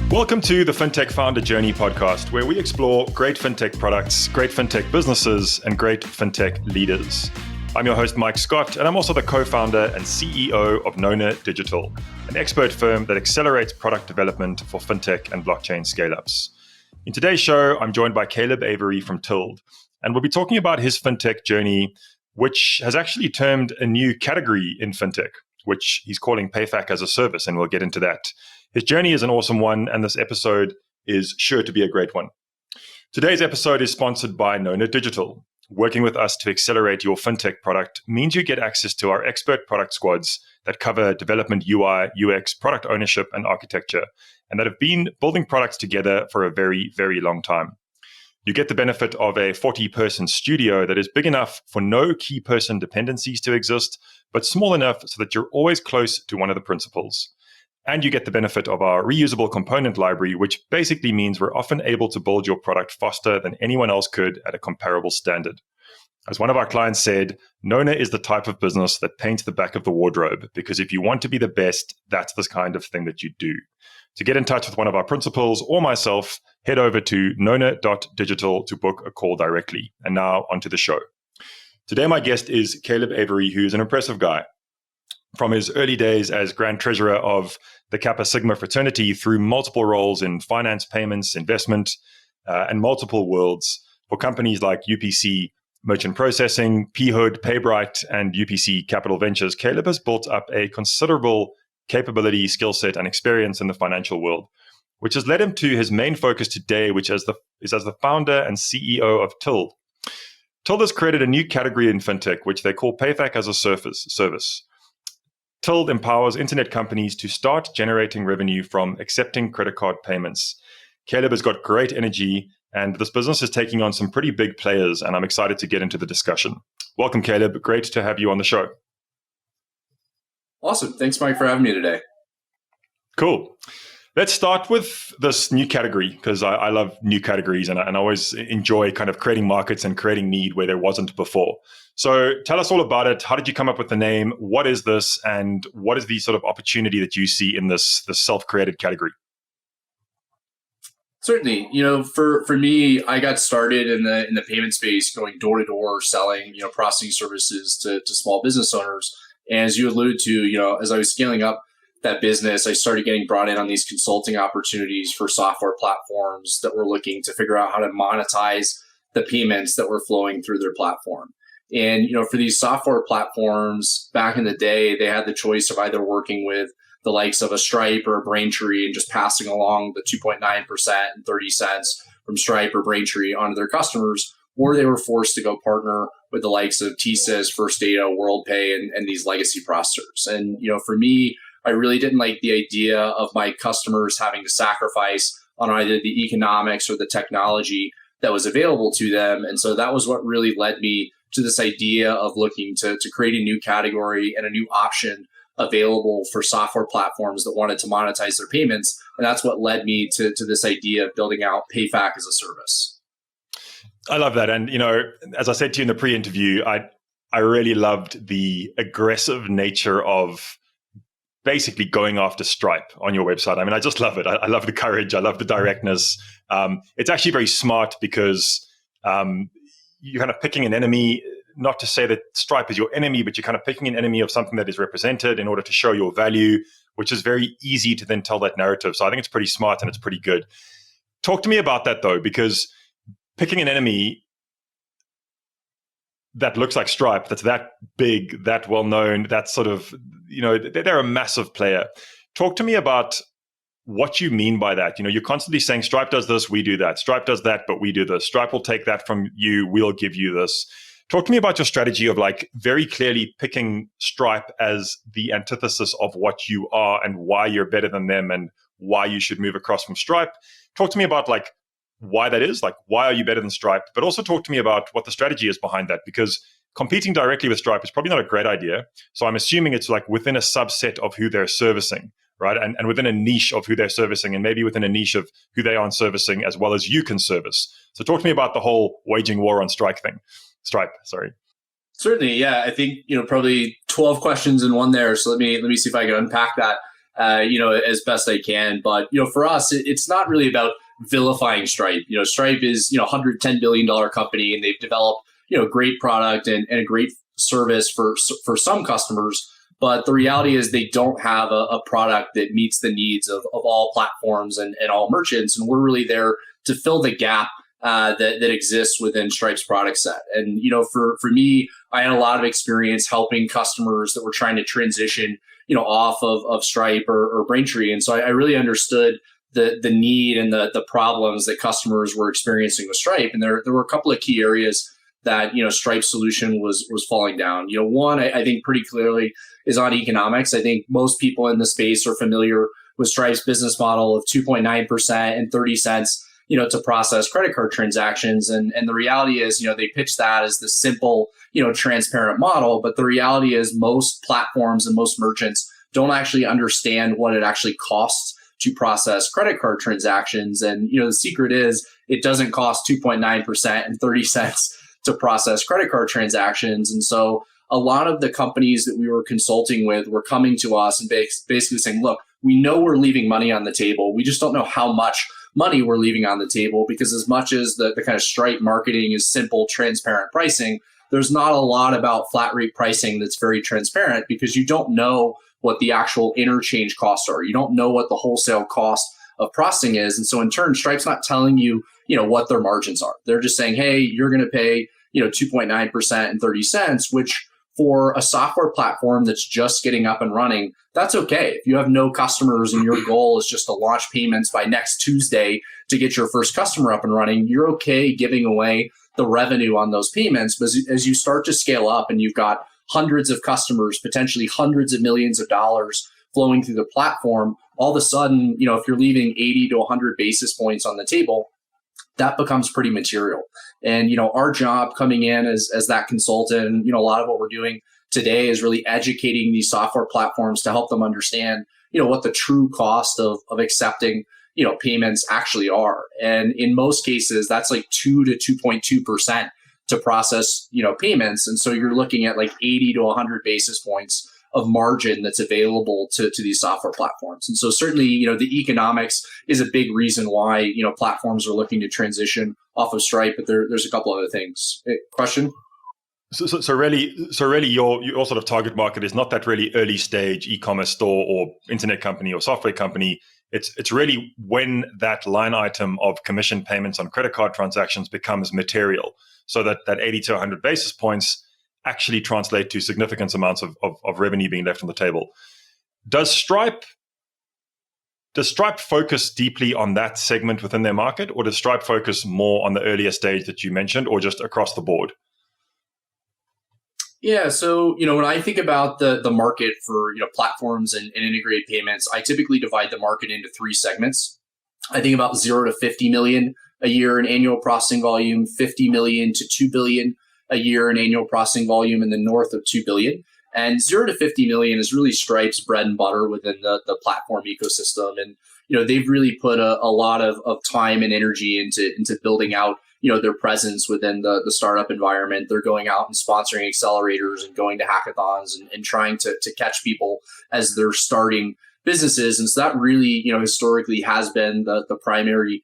Welcome to the Fintech Founder Journey podcast, where we explore great fintech products, great fintech businesses, and great fintech leaders. I'm your host, Mike Scott, and I'm also the co-founder and CEO of Nona Digital, an expert firm that accelerates product development for fintech and blockchain scale-ups. In today's show, I'm joined by Caleb Avery from Tild, and we'll be talking about his fintech journey, which has actually termed a new category in fintech, which he's calling PayFac as a service, and we'll get into that. His journey is an awesome one, and this episode is sure to be a great one. Today's episode is sponsored by Nona Digital. Working with us to accelerate your fintech product means you get access to our expert product squads that cover development, UI, UX, product ownership, and architecture, and that have been building products together for a very, very long time. You get the benefit of a 40-person studio that is big enough for no key person dependencies to exist, but small enough so that you're always close to one of the principals. And you get the benefit of our reusable component library, which basically means we're often able to build your product faster than anyone else could at a comparable standard. As one of our clients said, Nona is the type of business that paints the back of the wardrobe, because if you want to be the best, that's the kind of thing that you do. To get in touch with one of our principals or myself, head over to nona.digital to book a call directly. And now onto the show. Today, my guest is Caleb Avery, who's an impressive guy. From his early days as Grand Treasurer of the Kappa Sigma fraternity through multiple roles in finance, payments, investment, and multiple worlds for companies like UPC Merchant Processing, P-Hood, PayBright, and UPC Capital Ventures, Caleb has built up a considerable capability, skill set, and experience in the financial world, which has led him to his main focus today, which is as the founder and CEO of Tild. Tild has created a new category in fintech, which they call PayFac as a service. Tild empowers internet companies to start generating revenue from accepting credit card payments. Caleb has got great energy, and this business is taking on some pretty big players, and I'm excited to get into the discussion. Welcome, Caleb. Great to have you on the show. Awesome. Thanks, Mike, for having me today. Cool. Let's start with this new category, because I love new categories, and I always enjoy kind of creating markets and creating need where there wasn't before. So tell us all about it. How did you come up with the name? What is this? And what is the sort of opportunity that you see in this self-created category? Certainly. For me, I got started in the payment space, going door to door, selling, processing services to small business owners. And as you alluded to, as I was scaling up that business, I started getting brought in on these consulting opportunities for software platforms that were looking to figure out how to monetize the payments that were flowing through their platform. And, for these software platforms back in the day, they had the choice of either working with the likes of a Stripe or a Braintree and just passing along the 2.9% and 30 cents from Stripe or Braintree onto their customers, or they were forced to go partner with the likes of TSYS, First Data, WorldPay, and these legacy processors. And, for me, I really didn't like the idea of my customers having to sacrifice on either the economics or the technology that was available to them. And so that was what really led me to this idea of looking to create a new category and a new option available for software platforms that wanted to monetize their payments. And that's what led me to this idea of building out PayFac as a service. I love that. And, as I said to you in the pre-interview, I really loved the aggressive nature of basically going after Stripe on your website. I mean, I just love it. I love the courage. I love the directness. It's actually very smart because you're kind of picking an enemy, not to say that Stripe is your enemy, but you're kind of picking an enemy of something that is represented in order to show your value, which is very easy to then tell that narrative. So I think it's pretty smart and it's pretty good. Talk to me about that though, because picking an enemy that looks like Stripe, that's that big, that well-known, that sort of, they're a massive player. Talk to me about what you mean by that. You're constantly saying Stripe does this, we do that. Stripe does that, but we do this. Stripe will take that from you, we'll give you this. Talk to me about your strategy of very clearly picking Stripe as the antithesis of what you are and why you're better than them and why you should move across from Stripe. Talk to me about why that is, why are you better than Stripe, but also talk to me about what the strategy is behind that, because competing directly with Stripe is probably not a great idea. So I'm assuming it's within a subset of who they're servicing, right? And within a niche of who they're servicing, and maybe within a niche of who they aren't servicing as well as you can service. So talk to me about the whole waging war on Stripe, sorry. Certainly, yeah. I think, probably 12 questions in one there. So let me see if I can unpack that. as best I can. But, for us, it's not really about vilifying Stripe. Stripe is, $110 billion company, and they've developed, great product and a great service for some customers. But the reality is they don't have a product that meets the needs of all platforms and all merchants. And we're really there to fill the gap that exists within Stripe's product set. And, for me, I had a lot of experience helping customers that were trying to transition, off of Stripe or Braintree. And so I really understood the need and the problems that customers were experiencing with Stripe. And there were a couple of key areas that, Stripe's solution was falling down. One, I think pretty clearly is on economics. I think most people in the space are familiar with Stripe's business model of 2.9% and 30 cents, to process credit card transactions. And the reality is, they pitch that as the simple, transparent model. But the reality is most platforms and most merchants don't actually understand what it actually costs to process credit card transactions. And, the secret is it doesn't cost 2.9% and 30 cents to process credit card transactions. And so a lot of the companies that we were consulting with were coming to us and basically saying, look, we know we're leaving money on the table. We just don't know how much money we're leaving on the table, because as much as the kind of Stripe marketing is simple, transparent pricing, there's not a lot about flat rate pricing that's very transparent, because you don't know what the actual interchange costs are. You don't know what the wholesale cost of processing is. And so in turn, Stripe's not telling you, what their margins are. They're just saying, hey, you're going to pay, 2.9% and 30 cents, which for a software platform that's just getting up and running, that's okay. If you have no customers and your goal is just to launch payments by next Tuesday to get your first customer up and running, you're okay giving away the revenue on those payments. But as you start to scale up and you've got hundreds of customers, potentially hundreds of millions of dollars flowing through the platform, all of a sudden, if you're leaving 80 to 100 basis points on the table, that becomes pretty material. And, our job coming in as that consultant, a lot of what we're doing today is really educating these software platforms to help them understand, what the true cost of accepting, payments actually are. And in most cases, that's like 2 to 2.2% to process, payments. And so you're looking at like 80 to 100 basis points of margin that's available to these software platforms. And so certainly, the economics is a big reason why, platforms are looking to transition off of Stripe, but there's a couple other things. Question? So really your sort of target market is not that really early stage e-commerce store or internet company or software company. It's really when that line item of commission payments on credit card transactions becomes material, so that 80 to 100 basis points actually translate to significant amounts of revenue being left on the table. Does Stripe focus deeply on that segment within their market, or does Stripe focus more on the earlier stage that you mentioned, or just across the board? Yeah, so when I think about the market for platforms and integrated payments, I typically divide the market into three segments. I think about 0 to 50 million a year in annual processing volume, 50 million to 2 billion a year in annual processing volume, and then north of 2 billion. And 0 to 50 million is really Stripe's bread and butter within the platform ecosystem. And, they've really put a lot of time and energy into building out, their presence within the startup environment. They're going out and sponsoring accelerators and going to hackathons and trying to catch people as they're starting businesses. And so that really, historically has been the primary,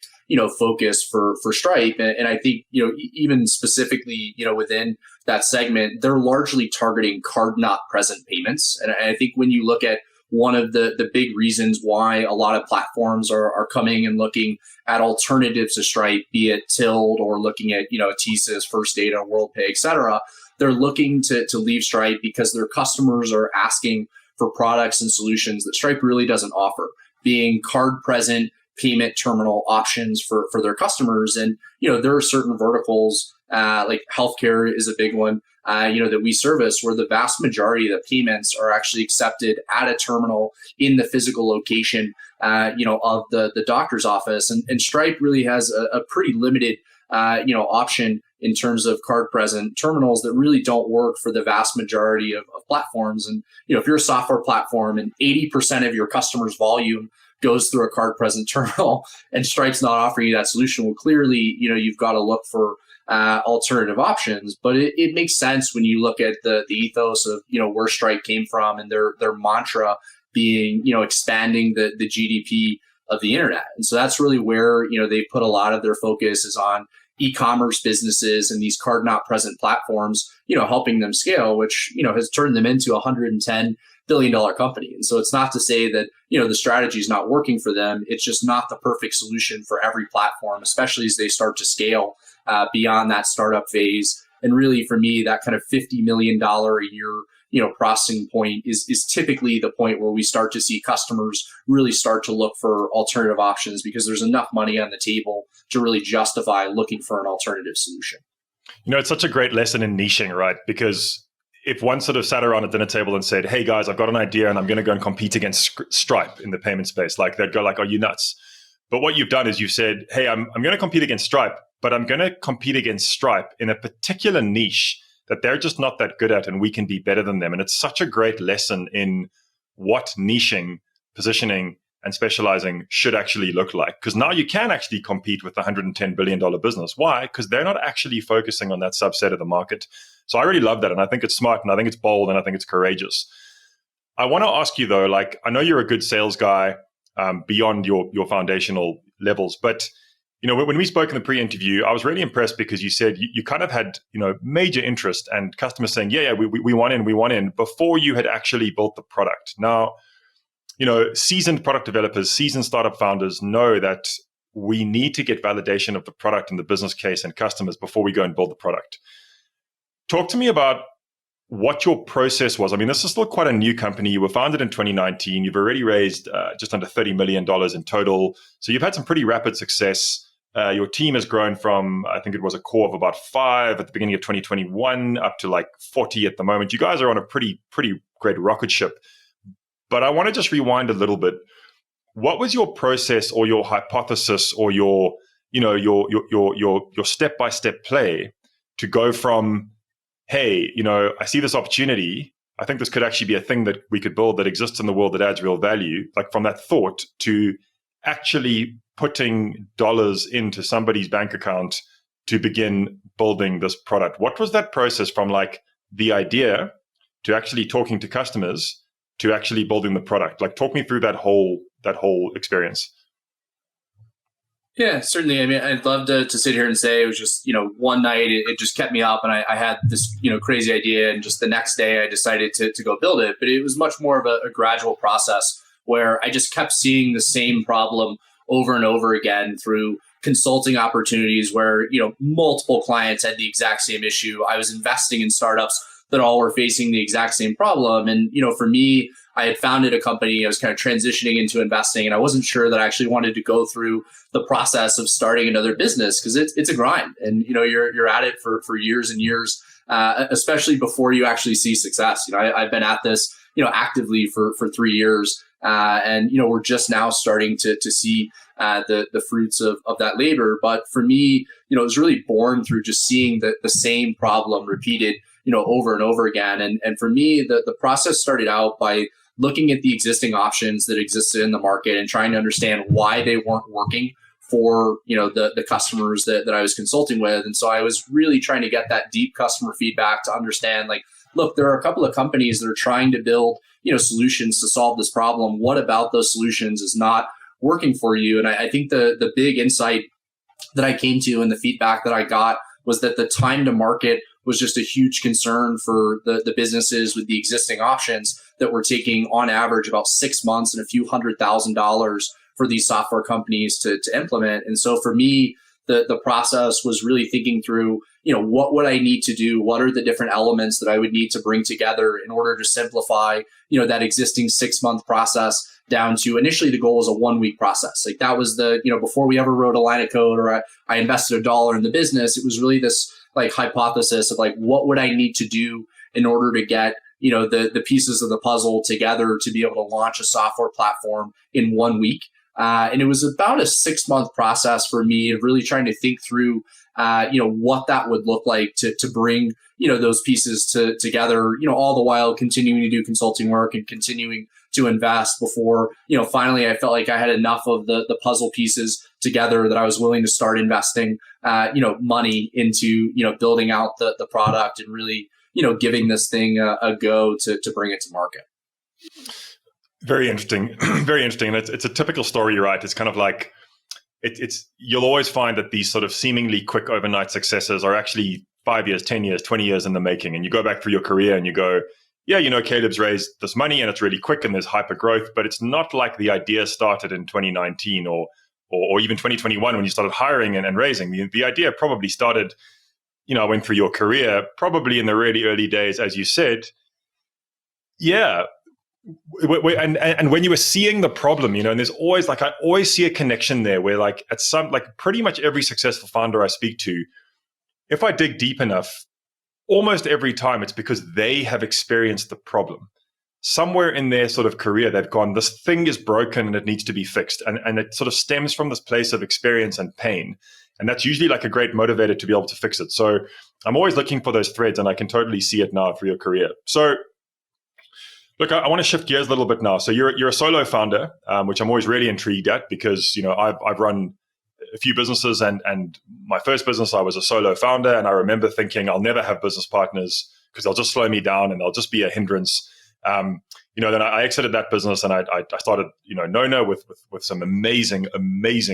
focus for Stripe. And I think, even specifically, within that segment, they're largely targeting card not present payments. And I think when you look at one of the big reasons why a lot of platforms are coming and looking at alternatives to Stripe, be it Tilt or looking at, TSYS, First Data, WorldPay, et cetera, they're looking to leave Stripe because their customers are asking for products and solutions that Stripe really doesn't offer, being card present payment terminal options for their customers. And, there are certain verticals, like healthcare is a big one, that we service, where the vast majority of the payments are actually accepted at a terminal in the physical location, of the doctor's office. And Stripe really has a pretty limited, option in terms of card present terminals that really don't work for the vast majority of platforms. And, if you're a software platform and 80% of your customers' volume goes through a card present terminal and Stripe's not offering you that solution, well, clearly, you've got to look for alternative options. But it makes sense when you look at the ethos of, where Stripe came from and their mantra being, expanding the GDP of the internet. And so that's really where, they put a lot of their focus is on e-commerce businesses and these card not present platforms, helping them scale, which, has turned them into a $110 billion company. And so it's not to say that, the strategy is not working for them. It's just not the perfect solution for every platform, especially as they start to scale beyond that startup phase. And really, for me, that kind of $50 million a year, processing point is typically the point where we start to see customers really start to look for alternative options because there's enough money on the table to really justify looking for an alternative solution. It's such a great lesson in niching, right? Because if one sort of sat around a dinner table and said, hey guys, I've got an idea and I'm going to go and compete against Stripe in the payment space, like they'd go like, are you nuts? But what you've done is you've said, hey, I'm going to compete against Stripe, but I'm going to compete against Stripe in a particular niche that they're just not that good at and we can be better than them. And it's such a great lesson in what niching, positioning, and specializing should actually look like. Because now you can actually compete with a $110 billion business. Why? Because they're not actually focusing on that subset of the market. So I really love that. And I think it's smart and I think it's bold and I think it's courageous. I want to ask you though, like, I know you're a good sales guy beyond your foundational levels, but when we spoke in the pre-interview, I was really impressed because you said you kind of had, major interest and customers saying, yeah, we want in before you had actually built the product. Now, seasoned product developers, seasoned startup founders know that we need to get validation of the product and the business case and customers before we go and build the product. Talk to me about what your process was. I mean, this is still quite a new company. You were founded in 2019. You've already raised just under $30 million in total. So you've had some pretty rapid success. Your team has grown from, I think it was a core of about 5 at the beginning of 2021 up to like 40 at the moment. You guys are on a pretty great rocket ship. But I want to just rewind a little bit. What was your process or your hypothesis or your step-by-step play to go from, hey, I see this opportunity. I think this could actually be a thing that we could build that exists in the world that adds real value, like from that thought to actually putting dollars into somebody's bank account to begin building this product. What was that process from like the idea to actually talking to customers to actually building the product? Like, talk me through that whole experience. Yeah, certainly. I mean, I'd love to sit here and say it was just, one night it just kept me up and I had this, crazy idea. And just the next day I decided to go build it. But it was much more of a gradual process where I just kept seeing the same problem over and over again through consulting opportunities where, multiple clients had the exact same issue. I was investing in startups that all were facing the exact same problem. And, for me, I had founded a company, I was kind of transitioning into investing, and I wasn't sure that I actually wanted to go through the process of starting another business because it's a grind. And, you're at it for years and years, especially before you actually see success. I've been at this, actively for 3 years. And, we're just now starting to see the fruits of that labor. But for me, it was really born through just seeing the same problem repeated, over and over again. And for me, the process started out by looking at the existing options that existed in the market and trying to understand why they weren't working for, the customers that I was consulting with. And so I was really trying to get that deep customer feedback to understand, like, look, there are a couple of companies that are trying to build, solutions to solve this problem. What about those solutions is not working for you? And I think the big insight that I came to and the feedback that I got was that the time to market was just a huge concern for the businesses with the existing options that were taking on average about 6 months and a few $100,000 for these software companies to implement. And so for me, the process was really thinking through, what would I need to do? What are the different elements that I would need to bring together in order to simplify, that existing 6-month process down to initially the goal was a 1-week process. Like that was before we ever wrote a line of code or I invested $1 in the business, it was really this like hypothesis of like, what would I need to do in order to get, the pieces of the puzzle together to be able to launch a software platform in 1 week. And it was about a 6-month process for me of really trying to think through, what that would look like to bring, those pieces together, all the while continuing to do consulting work and continuing to invest before, finally I felt like I had enough of the puzzle pieces together that I was willing to start investing, money into, building out the product and really, giving this thing a go to bring it to market. Very interesting. Very interesting. And it's a typical story, right? It's kind of like, it's you'll always find that these sort of seemingly quick overnight successes are actually 5 years, 10 years, 20 years in the making. And you go back through your career and you go, yeah, Caleb's raised this money and it's really quick and there's hyper growth, but it's not like the idea started in 2019 or even 2021 when you started hiring and raising. The idea probably started, went through your career, probably in the really early days, as you said. Yeah. And when you were seeing the problem, and there's always I always see a connection there where at some, pretty much every successful founder I speak to, if I dig deep enough, almost every time it's because they have experienced the problem. Somewhere in their sort of career, they've gone, this thing is broken and it needs to be fixed. And it sort of stems from this place of experience and pain. And that's usually a great motivator to be able to fix it. So I'm always looking for those threads, and I can totally see it now through your career. So look, I want to shift gears a little bit now. So you're a solo founder, which I'm always really intrigued at because, I've run a few businesses and my first business, I was a solo founder. And I remember thinking I'll never have business partners because they'll just slow me down and they'll just be a hindrance. Then I exited that business and I started, Nona with some amazing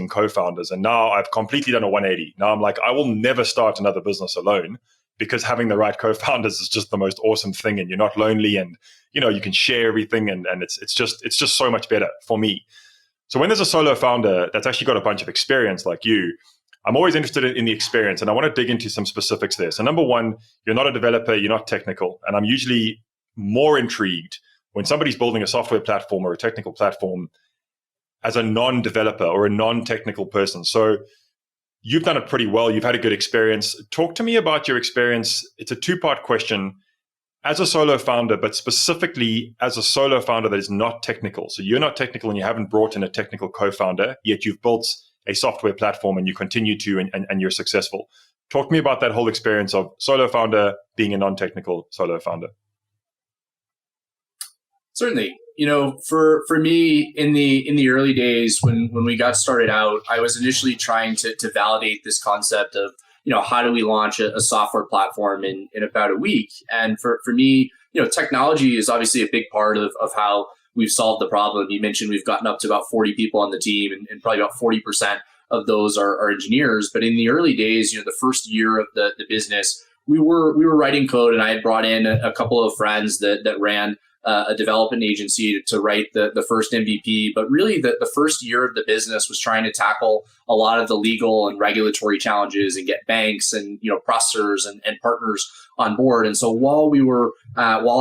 co-founders. And now I've completely done a 180. Now I'm I will never start another business alone because having the right co-founders is just the most awesome thing. And you're not lonely and, you can share everything and it's just so much better for me. So when there's a solo founder that's actually got a bunch of experience like you, I'm always interested in the experience and I want to dig into some specifics there. So number one, you're not a developer, you're not technical. And I'm usually more intrigued when somebody's building a software platform or a technical platform as a non-developer or a non-technical person. So you've done it pretty well. You've had a good experience. Talk to me about your experience. It's a two-part question. As a solo founder, but specifically as a solo founder that is not technical. So you're not technical and you haven't brought in a technical co-founder, yet you've built a software platform and you continue to and you're successful. Talk to me about that whole experience of solo founder being a non-technical solo founder. Certainly. For me in the early days when we got started out, I was initially trying to validate this concept of how do we launch a software platform in about a week? And for me, technology is obviously a big part of how we've solved the problem. You mentioned we've gotten up to about 40 people on the team and probably about 40% of those are engineers. But in the early days, the first year of the business, we were writing code and I had brought in a couple of friends that ran a development agency to write the first MVP. But really the first year of the business was trying to tackle a lot of the legal and regulatory challenges and get banks and, processors and partners on board. And so while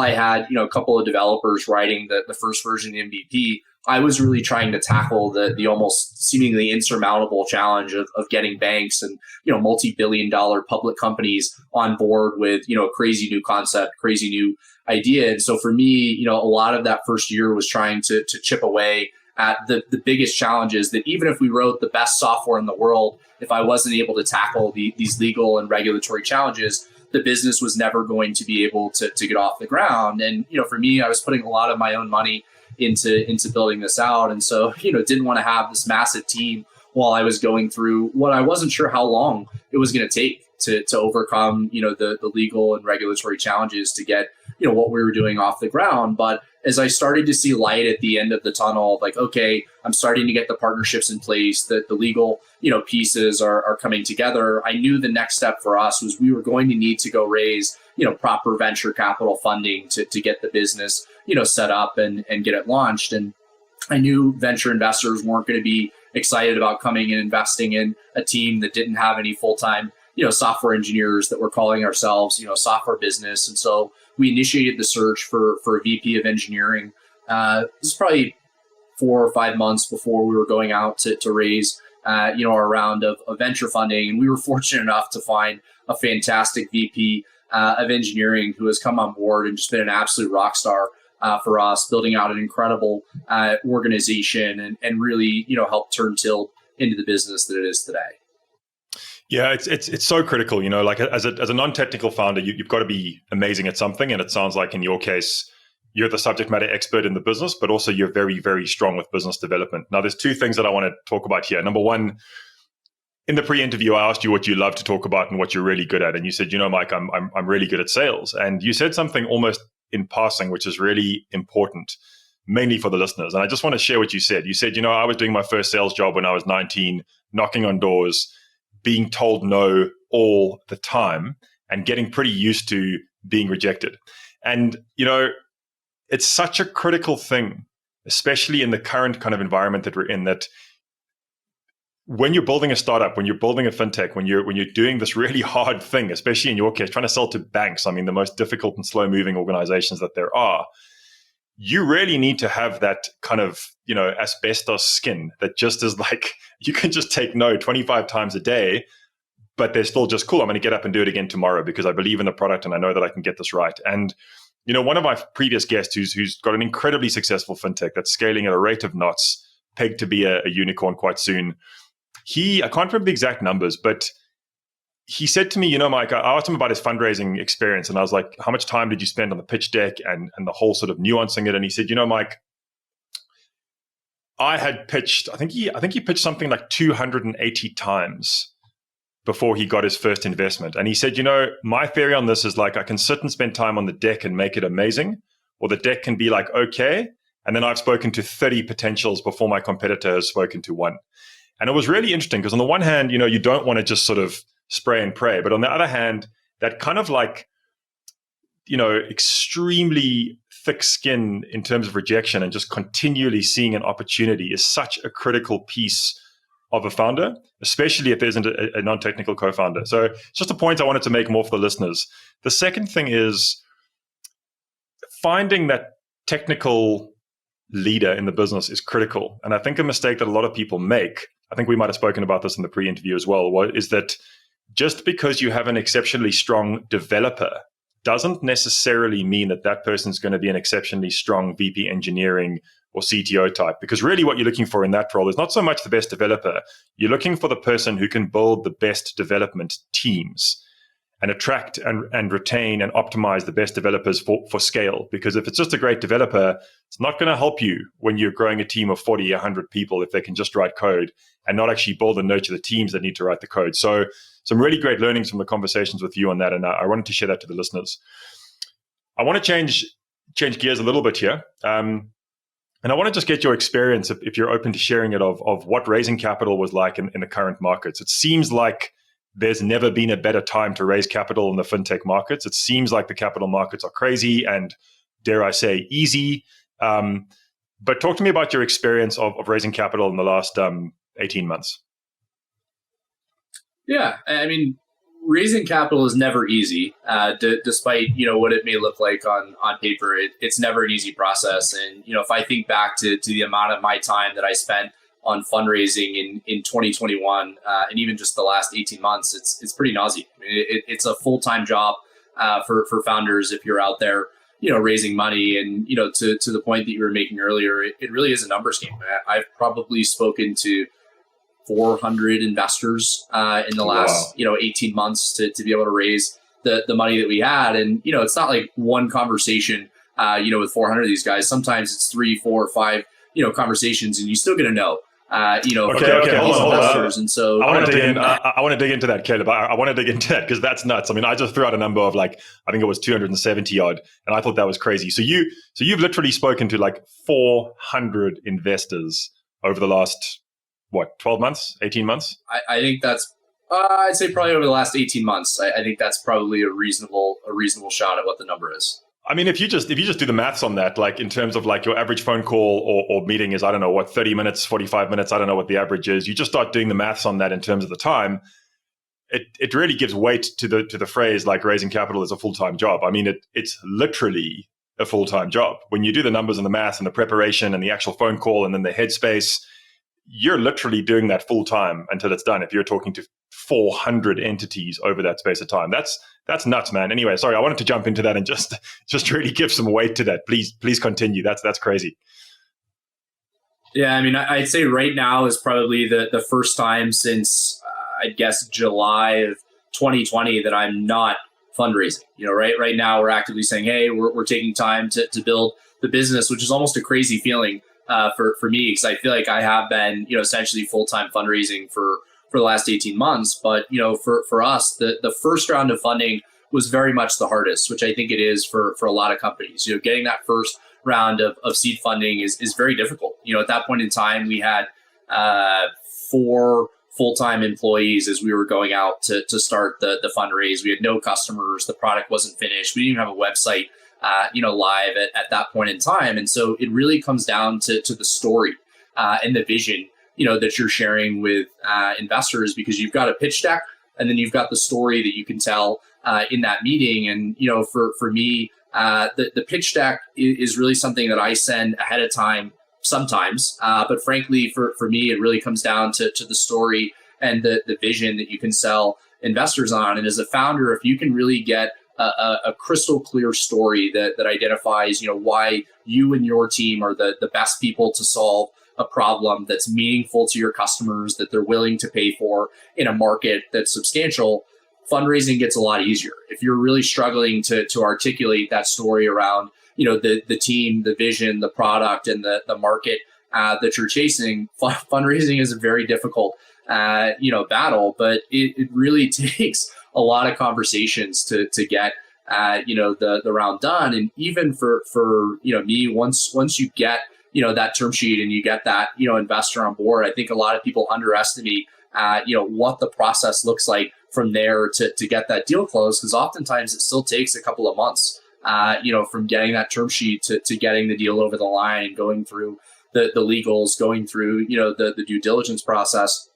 I had, a couple of developers writing the first version MVP, I was really trying to tackle the almost seemingly insurmountable challenge of getting banks and, multi-billion-dollar public companies on board with, a crazy new concept, crazy new idea. And so for me, a lot of that first year was trying to chip away at the biggest challenges that even if we wrote the best software in the world, if I wasn't able to tackle these legal and regulatory challenges, the business was never going to be able to get off the ground. And, for me, I was putting a lot of my own money into building this out. And so, didn't want to have this massive team while I was going through what I wasn't sure how long it was going to take to overcome, the legal and regulatory challenges to get, what we were doing off the ground. But as I started to see light at the end of the tunnel, okay, I'm starting to get the partnerships in place, that the legal, pieces are coming together. I knew the next step for us was we were going to need to go raise, proper venture capital funding to get the business, set up and get it launched. And I knew venture investors weren't going to be excited about coming and investing in a team that didn't have any full-time, software engineers that were calling ourselves, software business. And so we initiated the search for a VP of engineering. This is probably 4 or 5 months before we were going out to raise, a round of venture funding. And we were fortunate enough to find a fantastic VP of engineering who has come on board and just been an absolute rock star for us, building out an incredible organization and really, helped turn Tilt into the business that it is today. Yeah, it's so critical, as a non-technical founder, you've got to be amazing at something. And it sounds like in your case, you're the subject matter expert in the business, but also you're very, very strong with business development. Now, there's 2 things that I want to talk about here. Number one, in the pre-interview, I asked you what you love to talk about and what you're really good at. And you said, Mike, I'm really good at sales. And you said something almost in passing, which is really important. mainly for the listeners. And I just want to share what you said. You said, I was doing my first sales job when I was 19, knocking on doors, being told no all the time, and getting pretty used to being rejected. And, it's such a critical thing, especially in the current kind of environment that we're in, that when you're building a startup, when you're building a fintech, when you're doing this really hard thing, especially in your case, trying to sell to banks, I mean, the most difficult and slow moving organizations that there are, you really need to have that kind of, asbestos skin that just is like, you can just take no 25 times a day, but they're still just cool. I'm going to get up and do it again tomorrow because I believe in the product and I know that I can get this right. And, one of my previous guests who's got an incredibly successful fintech that's scaling at a rate of knots, pegged to be a unicorn quite soon. I can't remember the exact numbers, but he said to me, Mike, I asked him about his fundraising experience. And I was like, how much time did you spend on the pitch deck and the whole sort of nuancing it? And he said, Mike, I had pitched, I think he pitched something like 280 times before he got his first investment. And he said, my theory on this is like, I can sit and spend time on the deck and make it amazing, or the deck can be like, okay. And then I've spoken to 30 potentials before my competitor has spoken to one. And it was really interesting because on the one hand, you don't want to just sort of spray and pray. But on the other hand, that kind of like, extremely thick skin in terms of rejection and just continually seeing an opportunity is such a critical piece of a founder, especially if there isn't a non-technical co-founder. So it's just a point I wanted to make more for the listeners. The second thing is finding that technical leader in the business is critical. And I think a mistake that a lot of people make, I think we might have spoken about this in the pre-interview as well, is that just because you have an exceptionally strong developer doesn't necessarily mean that that person's going to be an exceptionally strong VP engineering or CTO type. Because really what you're looking for in that role is not so much the best developer. You're looking for the person who can build the best development teams and attract and retain and optimize the best developers for scale. Because if it's just a great developer, it's not going to help you when you're growing a team of 40, 100 people if they can just write code and not actually build and nurture the teams that need to write the code. So some really great learnings from the conversations with you on that. And I wanted to share that to the listeners. I want to change gears a little bit here. And I want to just get your experience, if you're open to sharing it, of what raising capital was like in the current markets. It seems like there's never been a better time to raise capital in the fintech markets. It seems like the capital markets are crazy and, dare I say, easy. But talk to me about your experience of raising capital in the last 18 months. Yeah, I mean, raising capital is never easy, despite what it may look like on paper. It's never an easy process. And if I think back to the amount of my time that I spent on fundraising in 2021, and even just the last 18 months, it's pretty nauseating. I mean, it's a full-time job for founders if you're out there raising money. And to the point that you were making earlier, it really is a numbers game. I've probably spoken to 400 investors in the last 18 months to be able to raise the money that we had. And it's not like one conversation with 400 of these guys. Sometimes it's 3, 4, 5 conversations, and you still get to know Okay, hold on. And so I want to dig into that, Caleb. I want to dig into that because that's nuts. I mean, I just threw out a number of I think it was 270 odd, and I thought that was crazy. So you've literally spoken to 400 investors over the last 12 months, 18 months? I think that's I'd say probably over the last 18 months. I think that's probably a reasonable shot at what the number is. I mean, if you just do the maths on that, in terms of your average phone call or meeting is, I don't know, 30 minutes, 45 minutes, I don't know what the average is. You just start doing the maths on that in terms of the time. It really gives weight to the phrase raising capital is a full-time job. I mean, it's literally a full-time job. When you do the numbers and the maths and the preparation and the actual phone call and then the headspace, you're literally doing that full-time until it's done. If you're talking to 400 entities over that space of time, that's nuts, man. Anyway, sorry, I wanted to jump into that and just really give some weight to that. Please continue. That's crazy. Yeah, I mean, I'd say right now is probably the first time since I guess July of 2020 that I'm not fundraising. Right now we're actively saying, hey, we're taking time to build the business, which is almost a crazy feeling for me, because I feel like I have been essentially full-time fundraising for the last 18 months. But for us, the first round of funding was very much the hardest, which I think it is for a lot of companies. Getting that first round of seed funding is very difficult. At that point in time, we had 4 full-time employees as we were going out to start the fundraise. We had no customers. The product wasn't finished. We didn't even have a website, live at that point in time. And so it really comes down to the story and the vision, that you're sharing with investors, because you've got a pitch deck and then you've got the story that you can tell in that meeting. And, for me, the pitch deck is really something that I send ahead of time sometimes. But frankly, for me, it really comes down to the story and the vision that you can sell investors on. And as a founder, if you can really get a crystal clear story that identifies, why you and your team are the best people to solve a problem that's meaningful to your customers, that they're willing to pay for in a market that's substantial, fundraising gets a lot easier. If you're really struggling to articulate that story around, the team, the vision, the product, and the market that you're chasing, fundraising is a very difficult, battle. But it really takes a lot of conversations to get, the round done. And even for me, once you get, that term sheet and you get that, investor on board, I think a lot of people underestimate, what the process looks like from there to get that deal closed, because oftentimes it still takes a couple of months, from getting that term sheet to getting the deal over the line and going through the legals, going through, the due diligence process.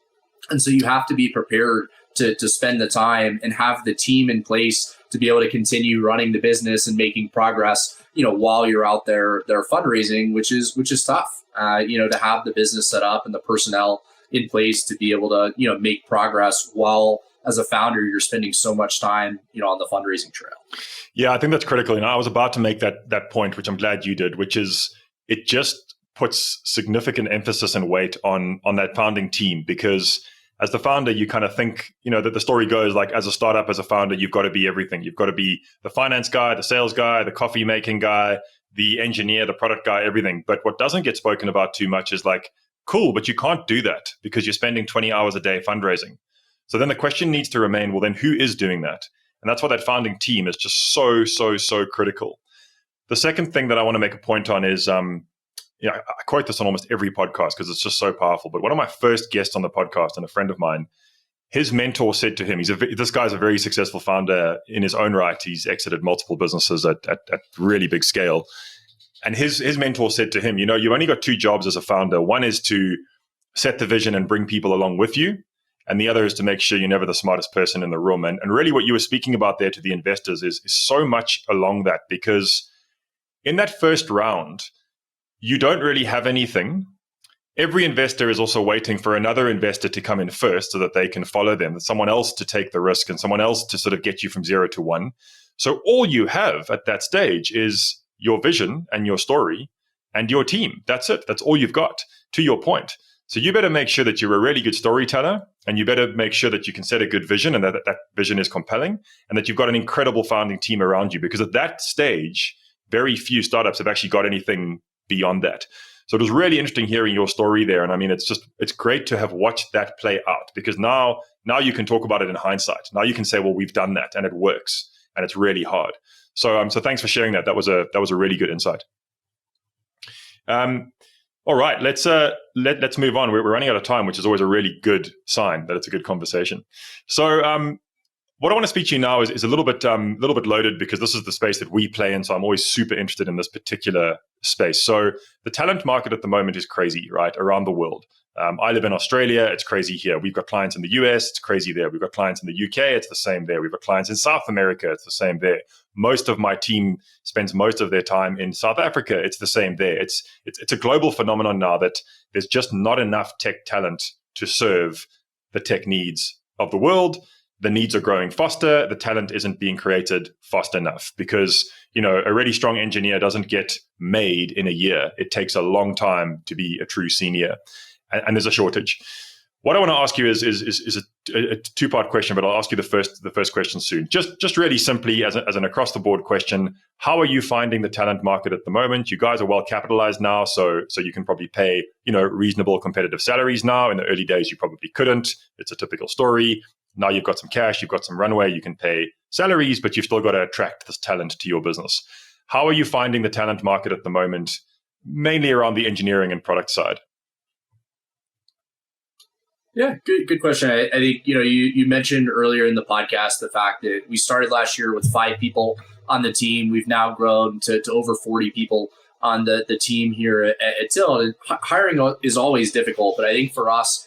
And so you have to be prepared to spend the time and have the team in place to be able to continue running the business and making progress, while you're out there fundraising, which is tough, to have the business set up and the personnel in place to be able to, make progress while as a founder, you're spending so much time, on the fundraising trail. Yeah, I think that's critical. And I was about to make that point, which I'm glad you did, which is it just puts significant emphasis and weight on that founding team, because as the founder, you kind of think, that the story goes like, as a startup, as a founder, you've got to be everything. You've got to be the finance guy, the sales guy, the coffee making guy, the engineer, the product guy, everything. But what doesn't get spoken about too much is like, cool, but you can't do that because you're spending 20 hours a day fundraising. So then the question needs to remain, well, then who is doing that? And that's why that founding team is just so, so, so critical. The second thing that I want to make a point on is, I quote this on almost every podcast because it's just so powerful. But one of my first guests on the podcast, and a friend of mine, his mentor said to him, this guy's a very successful founder in his own right. He's exited multiple businesses at really big scale. And his mentor said to him, you've only got 2 jobs as a founder. One is to set the vision and bring people along with you. And the other is to make sure you're never the smartest person in the room. And really what you were speaking about there to the investors is so much along that, because in that first round, you don't really have anything. Every investor is also waiting for another investor to come in first so that they can follow them, someone else to take the risk and someone else to sort of get you from 0 to 1. So all you have at that stage is your vision and your story and your team. That's it. That's all you've got, to your point. So you better make sure that you're a really good storyteller, and you better make sure that you can set a good vision and that vision is compelling, and that you've got an incredible founding team around you, because at that stage, very few startups have actually got anything beyond that. So it was really interesting hearing your story there. And I mean, it's great to have watched that play out, because now you can talk about it in hindsight. Now you can say, well, we've done that and it works, and it's really hard. So thanks for sharing that. That was a really good insight. All right, let's move on. We're running out of time, which is always a really good sign that it's a good conversation. So what I want to speak to you now is a little bit loaded, because this is the space that we play in. So I'm always super interested in this particular space. So the talent market at the moment is crazy, right, around the world. I live in Australia. It's crazy here. We've got clients in the US. It's crazy there. We've got clients in the UK. It's the same there. We've got clients in South America. It's the same there. Most of my team spends most of their time in South Africa. It's the same there. It's a global phenomenon now that there's just not enough tech talent to serve the tech needs of the world. The needs are growing faster. The talent isn't being created fast enough, because, a really strong engineer doesn't get made in a year. It takes a long time to be a true senior. And there's a shortage. What I want to ask you is a 2-part question, but I'll ask you the first question soon. Just really simply as an across the board question, how are you finding the talent market at the moment? You guys are well capitalized now, so you can probably pay reasonable competitive salaries now. In the early days, you probably couldn't. It's a typical story. Now you've got some cash, you've got some runway, you can pay salaries, but you've still got to attract this talent to your business. How are you finding the talent market at the moment, mainly around the engineering and product side? Yeah, good question. I think, you mentioned earlier in the podcast the fact that we started last year with 5 people on the team. We've now grown to over 40 people on the team here at Tilt. And hiring is always difficult, but I think for us,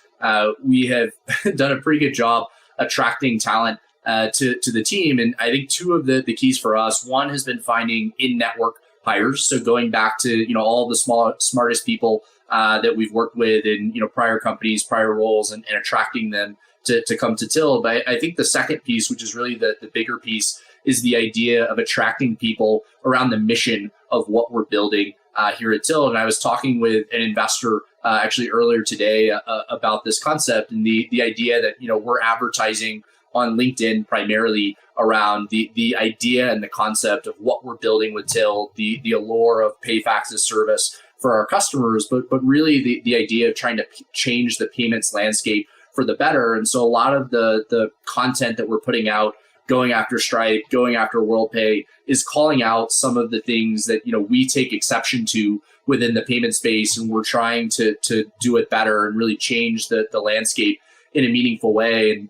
we have done a pretty good job attracting talent to the team. And I think 2 of the keys for us, one has been finding in-network hires. So going back to, all the smartest people that we've worked with in prior companies, prior roles, and attracting them to come to Till. But I think the second piece, which is really the bigger piece, is the idea of attracting people around the mission of what we're building here at Till. And I was talking with an investor actually earlier today about this concept and the idea that we're advertising on LinkedIn primarily around the idea and the concept of what we're building with Till, the allure of PayFac as a service for our customers, but really the idea of trying to change the payments landscape for the better. And so a lot of the content that we're putting out, going after Stripe, going after WorldPay, is calling out some of the things that we take exception to within the payment space, and we're trying to do it better and really change the landscape in a meaningful way. And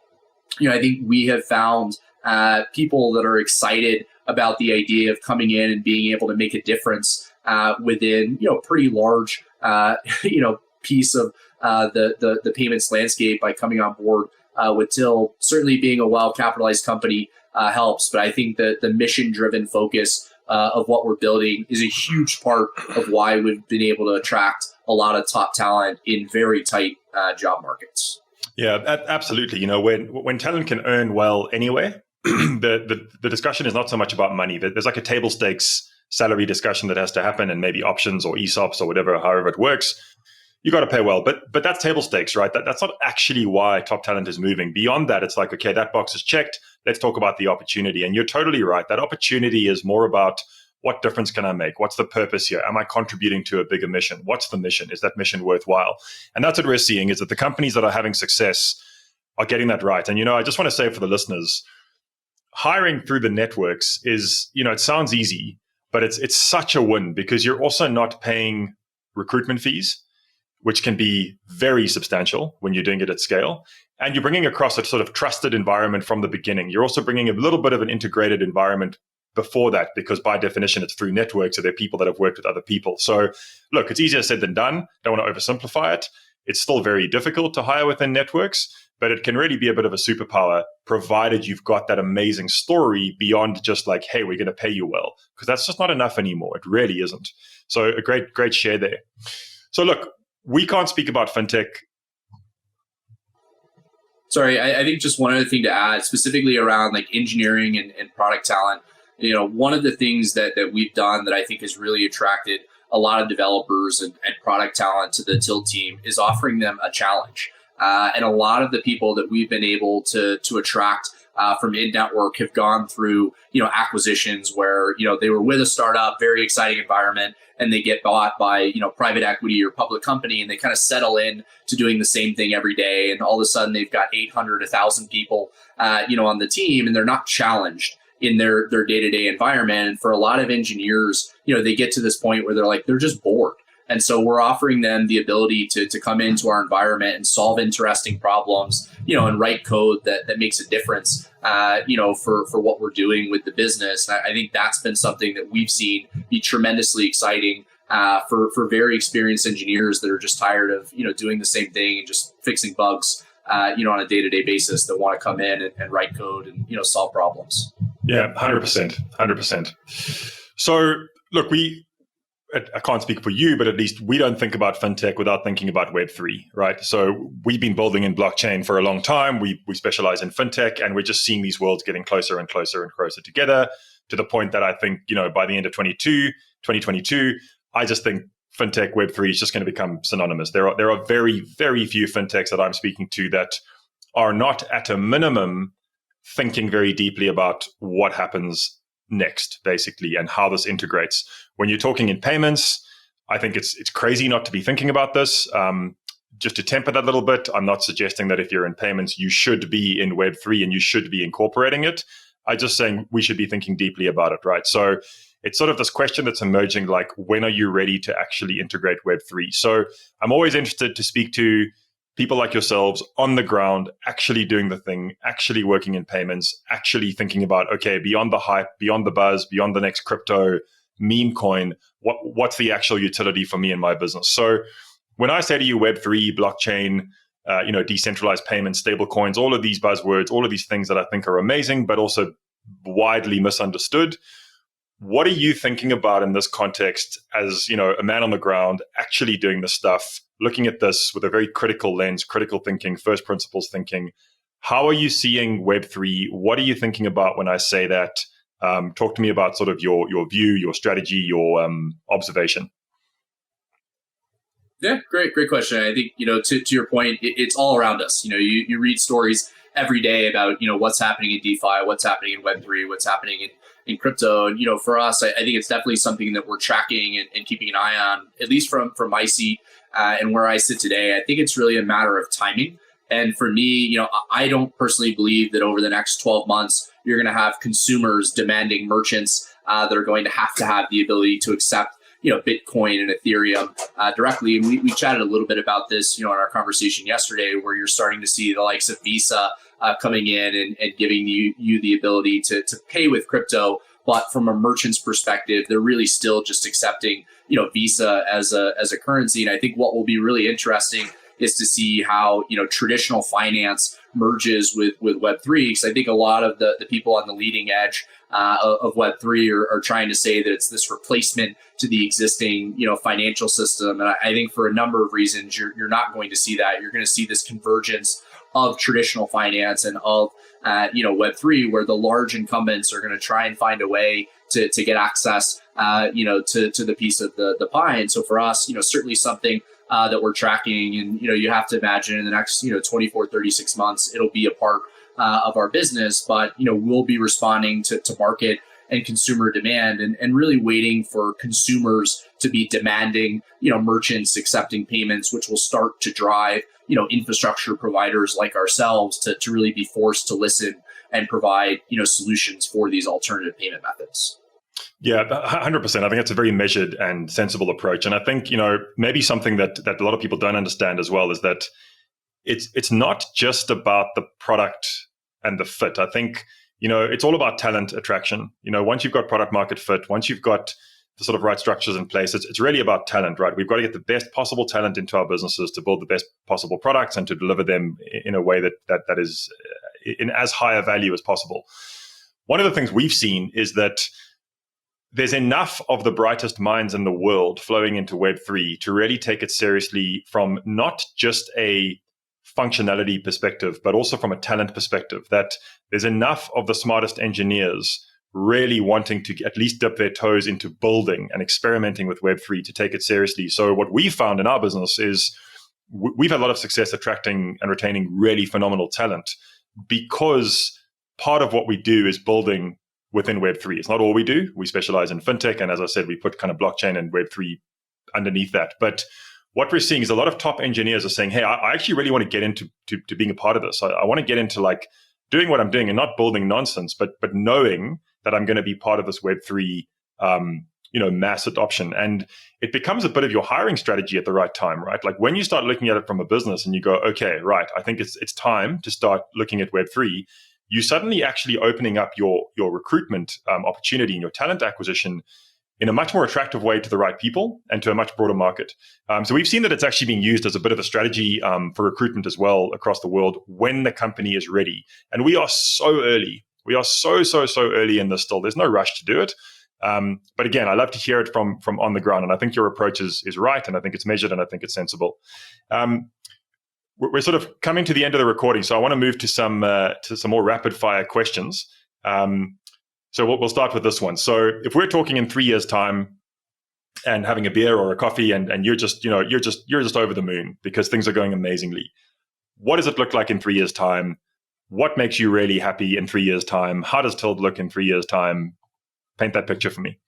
I think we have found people that are excited about the idea of coming in and being able to make a difference within pretty large piece of the payments landscape by coming on board with Till. Certainly being a well-capitalized company helps, but I think that the mission-driven focus of what we're building is a huge part of why we've been able to attract a lot of top talent in very tight job markets. Yeah, absolutely. When talent can earn well anyway, the discussion is not so much about money. There's like a table stakes salary discussion that has to happen, and maybe options or ESOPs or whatever, however it works. You got to pay well, but that's table stakes, right? That's not actually why top talent is moving. Beyond that, it's like, okay, that box is checked. Let's talk about the opportunity. And you're totally right. That opportunity is more about what difference can I make? What's the purpose here? Am I contributing to a bigger mission? What's the mission? Is that mission worthwhile? And that's what we're seeing, is that the companies that are having success are getting that right. And, I just want to say for the listeners, hiring through the networks is, it sounds easy, but it's such a win, because you're also not paying recruitment fees, which can be very substantial when you're doing it at scale. And you're bringing across a sort of trusted environment from the beginning. You're also bringing a little bit of an integrated environment before that, because by definition, it's through networks. So they're people that have worked with other people. So look, it's easier said than done. Don't want to oversimplify it. It's still very difficult to hire within networks, but it can really be a bit of a superpower, provided you've got that amazing story beyond just like, hey, we're going to pay you well, because that's just not enough anymore. It really isn't. So a great share there. So look, we can't speak about fintech. Sorry, I think just one other thing to add, specifically around like engineering and product talent. One of the things that we've done that I think has really attracted a lot of developers and product talent to the Tilt team is offering them a challenge. And a lot of the people that we've been able to attract from in-network have gone through, acquisitions where, they were with a startup, very exciting environment, and they get bought by, private equity or public company, and they kind of settle in to doing the same thing every day. And all of a sudden they've got 800, 1,000 people, on the team, and they're not challenged in their day-to-day environment. And for a lot of engineers, they get to this point where they're just bored. And so we're offering them the ability to come into our environment and solve interesting problems, and write code that makes a difference, for what we're doing with the business. And I think that's been something that we've seen be tremendously exciting for very experienced engineers that are just tired of, doing the same thing and just fixing bugs, on a day-to-day basis, that want to come in and write code and, solve problems. Yeah, 100%. So look, I can't speak for you, but at least we don't think about fintech without thinking about Web3, right? So we've been building in blockchain for a long time. We specialize in fintech, and we're just seeing these worlds getting closer and closer and closer together, to the point that I think, by the end of 2022, I just think fintech Web3 is just going to become synonymous. There are very, very few fintechs that I'm speaking to that are not at a minimum thinking very deeply about what happens next, basically, and how this integrates. When you're talking in payments, I think it's crazy not to be thinking about this. Just to temper that a little bit, I'm not suggesting that if you're in payments, you should be in Web3 and you should be incorporating it. I'm just saying we should be thinking deeply about it, right? So it's sort of this question that's emerging, like, when are you ready to actually integrate Web3? So I'm always interested to speak to people like yourselves on the ground, actually doing the thing, actually working in payments, actually thinking about, okay, beyond the hype, beyond the buzz, beyond the next crypto meme coin, what's the actual utility for me in my business? So when I say to you Web3, blockchain, decentralized payments, stable coins, all of these buzzwords, all of these things that I think are amazing, but also widely misunderstood. What are you thinking about in this context as, a man on the ground actually doing this stuff, looking at this with a very critical lens, critical thinking, first principles thinking? How are you seeing Web3? What are you thinking about when I say that? Talk to me about sort of your view, your strategy, your observation. Yeah, great question. I think, to your point, it's all around us. You read stories every day about, what's happening in DeFi, what's happening in Web3, what's happening in crypto. And, for us, I think it's definitely something that we're tracking and keeping an eye on, at least from my seat and where I sit today. I think it's really a matter of timing. And for me, I don't personally believe that over the next 12 months, you're going to have consumers demanding merchants that are going to have the ability to accept Bitcoin and Ethereum directly. And we chatted a little bit about this, in our conversation yesterday, where you're starting to see the likes of Visa coming in and giving you the ability to pay with crypto. But from a merchant's perspective, they're really still just accepting, Visa as a currency. And I think what will be really interesting is to see how, traditional finance merges with Web3. Because I think a lot of the people on the leading edge of Web3 are trying to say that it's this replacement to the existing, financial system. And I think for a number of reasons, you're not going to see that. You're going to see this convergence of traditional finance and of, Web3, where the large incumbents are going to try and find a way to get access, to the piece of the pie. And so for us, certainly something that we're tracking. And, you have to imagine in the next, 24, 36 months, it'll be a part of our business, but, we'll be responding to market and consumer demand and really waiting for consumers to be demanding, merchants accepting payments, which will start to drive, infrastructure providers like ourselves to really be forced to listen and provide, solutions for these alternative payment methods. Yeah, 100%. I think it's a very measured and sensible approach. And I think, maybe something that a lot of people don't understand as well is that it's not just about the product and the fit. I think, it's all about talent attraction. Once you've got product market fit, once you've got the sort of right structures in place, it's really about talent, right? We've got to get the best possible talent into our businesses to build the best possible products and to deliver them in a way that is in as high a value as possible. One of the things we've seen is that there's enough of the brightest minds in the world flowing into Web3 to really take it seriously from not just a functionality perspective, but also from a talent perspective, that there's enough of the smartest engineers really wanting to at least dip their toes into building and experimenting with Web3 to take it seriously. So what we found in our business is we've had a lot of success attracting and retaining really phenomenal talent, because part of what we do is building within Web3. It's not all we do. We specialize in fintech. And as I said, we put kind of blockchain and Web3 underneath that. But what we're seeing is a lot of top engineers are saying, hey, I actually really want to get into to being a part of this. I want to get into like doing what I'm doing and not building nonsense, but knowing that I'm going to be part of this Web3, mass adoption. And it becomes a bit of your hiring strategy at the right time, right? Like when you start looking at it from a business and you go, okay, right, I think it's time to start looking at Web3. You suddenly actually opening up your recruitment opportunity and your talent acquisition in a much more attractive way to the right people and to a much broader market. So we've seen that it's actually being used as a bit of a strategy for recruitment as well across the world when the company is ready. And we are so early. We are so early in this still. There's no rush to do it. But again, I love to hear it from on the ground. And I think your approach is right. And I think it's measured and I think it's sensible. We're sort of coming to the end of the recording. So I want to move to some more rapid fire questions. So we'll start with this one. So if we're talking in 3 years' time and having a beer or a coffee and you're just over the moon because things are going amazingly, what does it look like in 3 years' time? What makes you really happy in 3 years' time? How does Tilt look in 3 years' time? Paint that picture for me.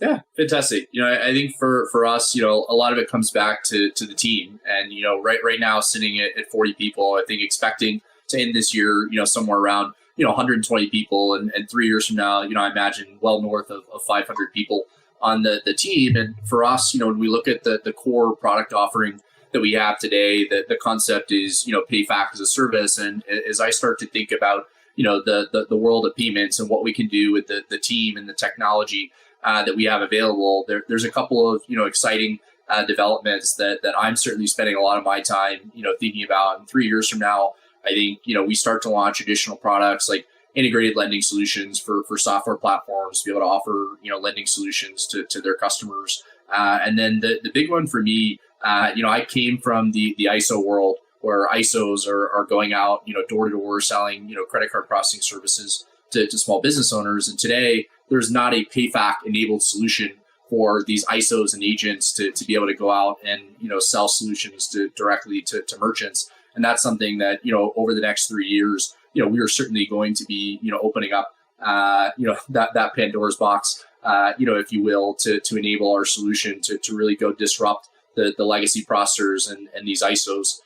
Yeah, fantastic. I think for us, a lot of it comes back to the team. And, right now sitting at 40 people, I think expecting to end this year, somewhere around 120 people, and 3 years from now, I imagine well north of 500 people on the team. And for us, when we look at the core product offering that we have today, the concept is, PayFac as a service. And as I start to think about, the world of payments and what we can do with the team and the technology that we have available, there's a couple of, exciting developments that I'm certainly spending a lot of my time, thinking about. And 3 years from now, I think, we start to launch additional products like integrated lending solutions for software platforms to be able to offer, lending solutions to their customers. And then the big one for me, I came from the ISO world, where ISOs are going out, door to door selling, credit card processing services to small business owners. And today there's not a PayFac enabled solution for these ISOs and agents to be able to go out and, sell solutions directly to merchants. And that's something that, over the next 3 years, we are certainly going to be, opening up, that Pandora's box, if you will, to enable our solution to really go disrupt the legacy processors and these ISOs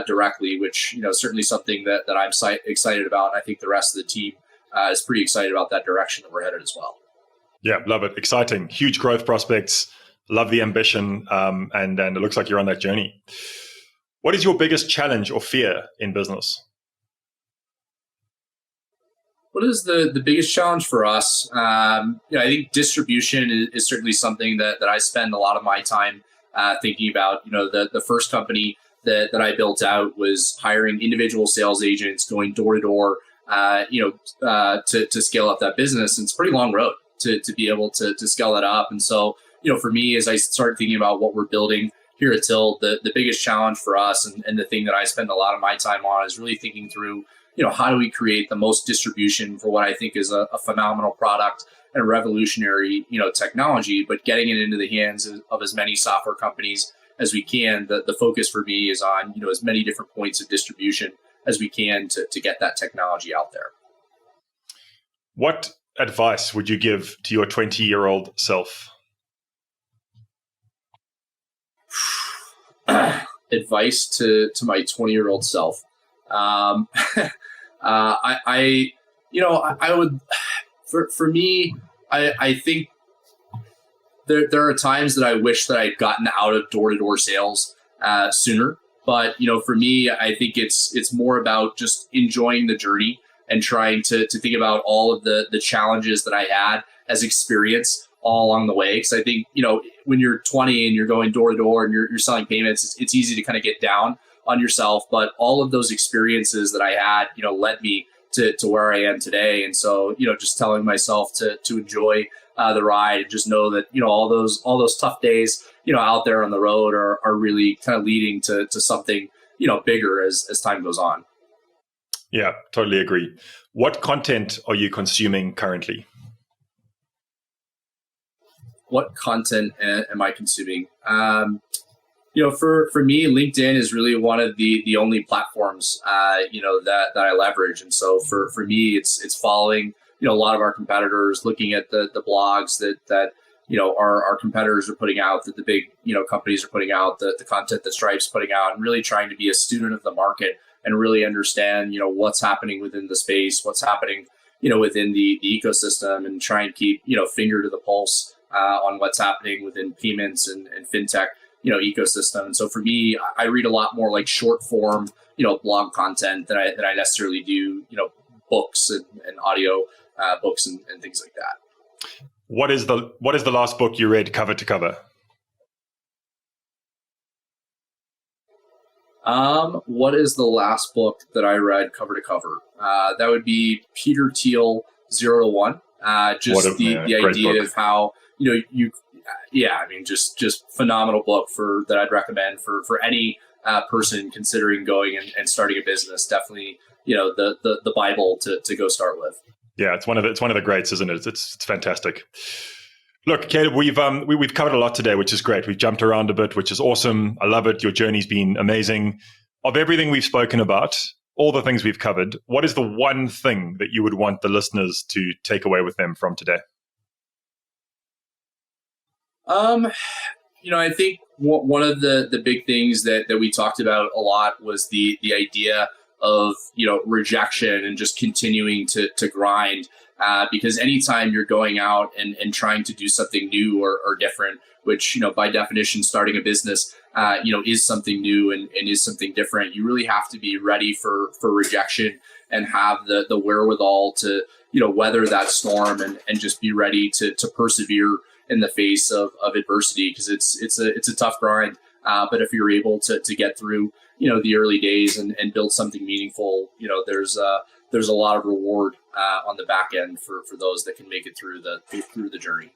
directly, which, certainly something that I'm excited about. And I think the rest of the team is pretty excited about that direction that we're headed as well. Yeah, love it. Exciting. Huge growth prospects. Love the ambition. And it looks like you're on that journey. What is your biggest challenge or fear in business? What is the biggest challenge for us? I think distribution is certainly something that I spend a lot of my time thinking about. The first company that I built out was hiring individual sales agents, going door to door, to scale up that business. And it's a pretty long road to be able to scale that up. And so, for me, as I start thinking about what we're building here at Tilt, the biggest challenge for us and the thing that I spend a lot of my time on is really thinking through, how do we create the most distribution for what I think is a phenomenal product and a revolutionary, technology, but getting it into the hands of as many software companies as we can. The focus for me is on, as many different points of distribution as we can to get that technology out there. What advice would you give to your 20-year-old self? Advice to my 20-year-old self. I would, for me, I think there are times that I wish that I'd gotten out of door-to-door sales sooner. But, for me, I think it's more about just enjoying the journey and trying to think about all of the challenges that I had as experience all along the way. Because I think, when you're 20 and you're going door to door and you're selling payments, it's easy to kind of get down on yourself. But all of those experiences that I had, led me to where I am today. And so, just telling myself to enjoy the ride and just know that, all those tough days, out there on the road are really kind of leading to something, bigger as time goes on. Yeah, totally agree. What content are you consuming currently? What content am I consuming? For me, LinkedIn is really one of the only platforms, that I leverage. And so for me, it's following, a lot of our competitors, looking at the blogs that our competitors are putting out, that the big, companies are putting out, the content that Stripe's putting out, and really trying to be a student of the market and really understand, what's happening within the space, what's happening, within the ecosystem, and try and keep, finger to the pulse on what's happening within payments and fintech, ecosystem. And so for me, I read a lot more like short form, blog content than I necessarily do, books and audio books and things like that. What is the last book you read cover to cover? What is the last book that I read cover to cover? That would be Peter Thiel, 0 to 1. Just the idea of how, just phenomenal book that I'd recommend for any person considering going and starting a business. Definitely, the Bible to go start with. Yeah, it's one of the greats, isn't it? It's fantastic. Look, Caleb, we've covered a lot today, which is great. We've jumped around a bit, which is awesome. I love it. Your journey's been amazing. Of everything we've spoken about, all the things we've covered, what is the one thing that you would want the listeners to take away with them from today? I think one of the big things that we talked about a lot was the idea of, rejection and just continuing to grind. Because anytime you're going out and trying to do something new or different, which, by definition, starting a business, is something new and is something different, you really have to be ready for rejection and have the wherewithal to, weather that storm and just be ready to persevere in the face of adversity, because it's a tough grind. But if you're able to get through, the early days and build something meaningful, there's a lot of reward on the back end for those that can make it through the journey.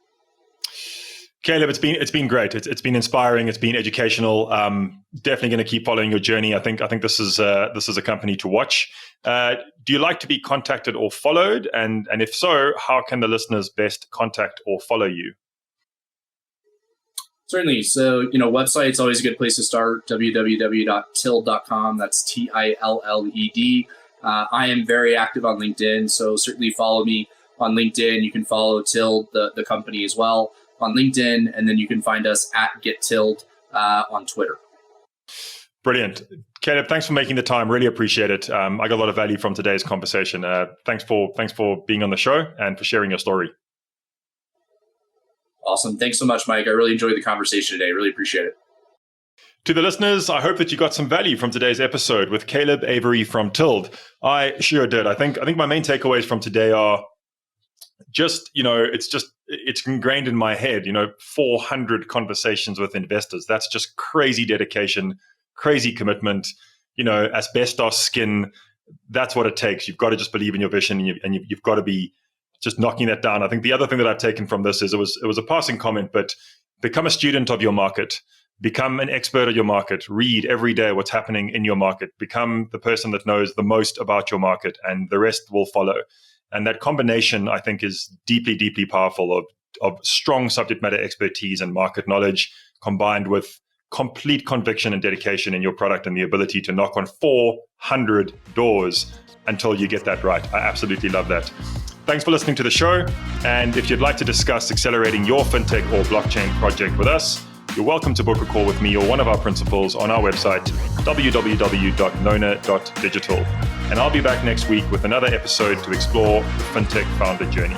Caleb, it's been great. It's been inspiring. It's been educational. Definitely going to keep following your journey. I think this is a company to watch. Do you like to be contacted or followed? And if so, how can the listeners best contact or follow you? Certainly. So, website's always a good place to start. www.tilled.com. That's TILLED. I am very active on LinkedIn, so certainly follow me on LinkedIn. You can follow Tilled, the company, as well on LinkedIn, and then you can find us at GetTilled on Twitter. Brilliant. Caleb, thanks for making the time. Really appreciate it. I got a lot of value from today's conversation. Thanks for being on the show and for sharing your story. Awesome. Thanks so much, Mike. I really enjoyed the conversation today. Really appreciate it. To the listeners, I hope that you got some value from today's episode with Caleb Avery from Tilled. I sure did. I think my main takeaways from today are just, it's ingrained in my head, 400 conversations with investors. That's just crazy dedication, crazy commitment, asbestos skin. That's what it takes. You've got to just believe in your vision and you've got to be just knocking that down. I think the other thing that I've taken from this is it was a passing comment, but become a student of your market. Become an expert of your market. Read every day what's happening in your market. Become the person that knows the most about your market, and the rest will follow. And that combination, I think, is deeply, deeply powerful of strong subject matter expertise and market knowledge combined with complete conviction and dedication in your product and the ability to knock on 400 doors until you get that right. I absolutely love that. Thanks for listening to the show. And if you'd like to discuss accelerating your fintech or blockchain project with us, you're welcome to book a call with me or one of our principals on our website, www.nona.digital. And I'll be back next week with another episode to explore the Fintech Founder Journey.